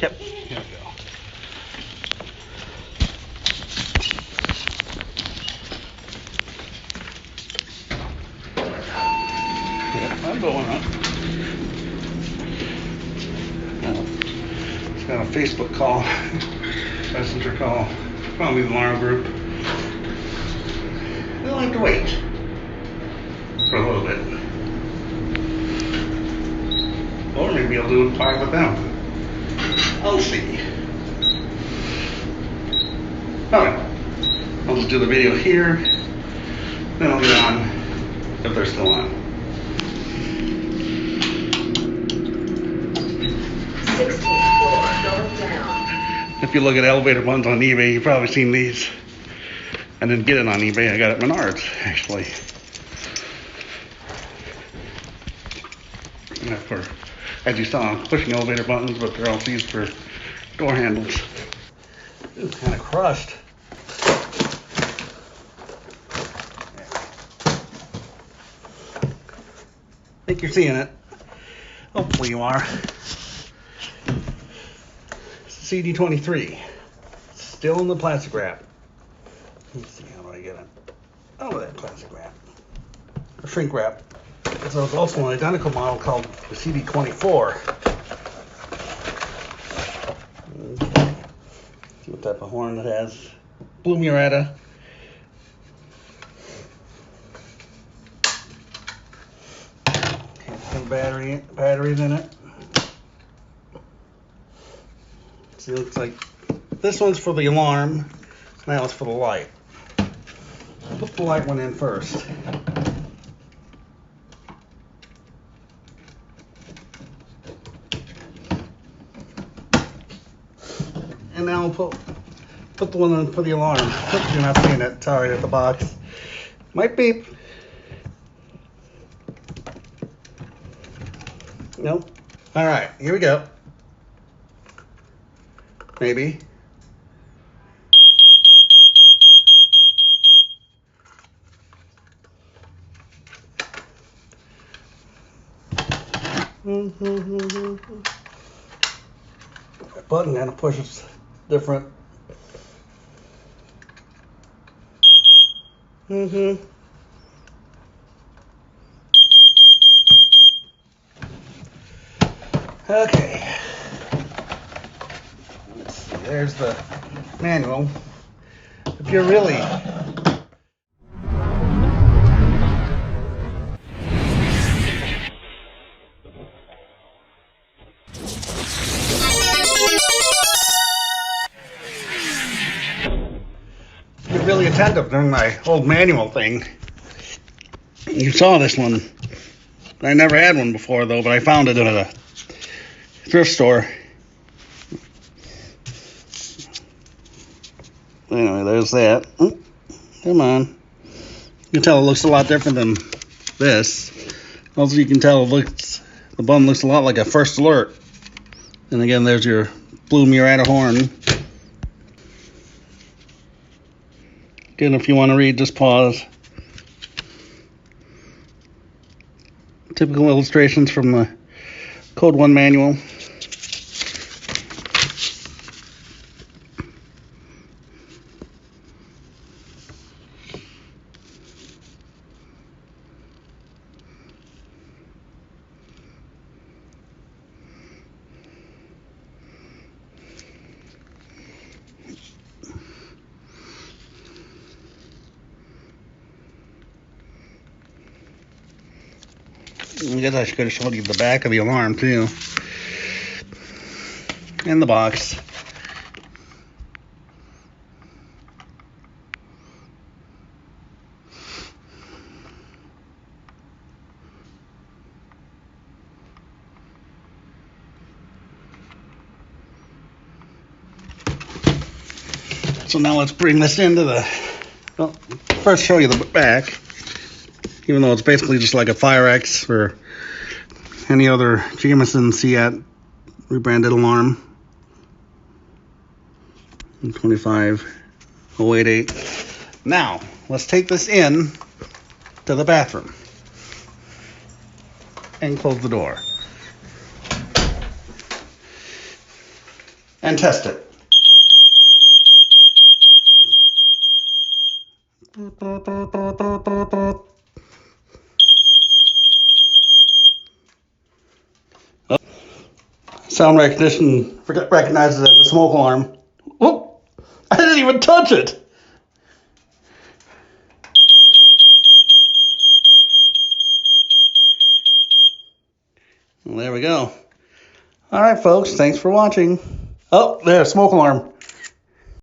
Yep, here we go. Yep, I'm going up. It's got a Facebook call, messenger call, probably the alarm group. We'll have to wait for a little bit. Or maybe I'll do it live with them. I'll see. Alright, I'll just do the video here, then I'll get on if they're still on. 16th floor, going down. If you look at elevator buttons on eBay, you've probably seen these. I didn't get it on eBay, I got it at Menards, actually. And for, as you saw, pushing elevator buttons, but they're also used for door handles. It's kind of crushed. I think you're seeing it. Hopefully you are. CD23. Still in the plastic wrap. Let's see, how do I get it out of that plastic wrap? Or shrink wrap. So there's also an identical model called the CD24. Okay. See what type of horn it has. Blue MuRata. Some batteries in it. See, it looks like this one's for the alarm. Now it's for the light. I'll put the light one in first. And now I'll put the one in for the alarm. You're not seeing it. Sorry, at the box. Might beep. No? Alright, here we go. Maybe. That button kind of pushes different. Okay. Let's see, there's the manual. If you're really really attentive during my old manual thing. You saw this one. I never had one before though, but I found it at a thrift store. Anyway, there's that. Oh, come on. You can tell it looks a lot different than this. Also, you can tell the button looks a lot like a first alert. And again, there's your blue MuRata horn. Again, if you want to read, just pause. Typical illustrations from the Code 1 manual. I guess I should have showed you the back of the alarm too. And the box. So now let's bring this into the, well, first show you the back. Even though it's basically just like a Fire-X or any other Jameson Seat rebranded alarm. 25088. Now, let's take this in to the bathroom and close the door. and test it. Sound recognition recognizes it as a smoke alarm. Whoop! I didn't even touch it. Well, there we go. All right, folks. Thanks for watching. Oh, there's smoke alarm.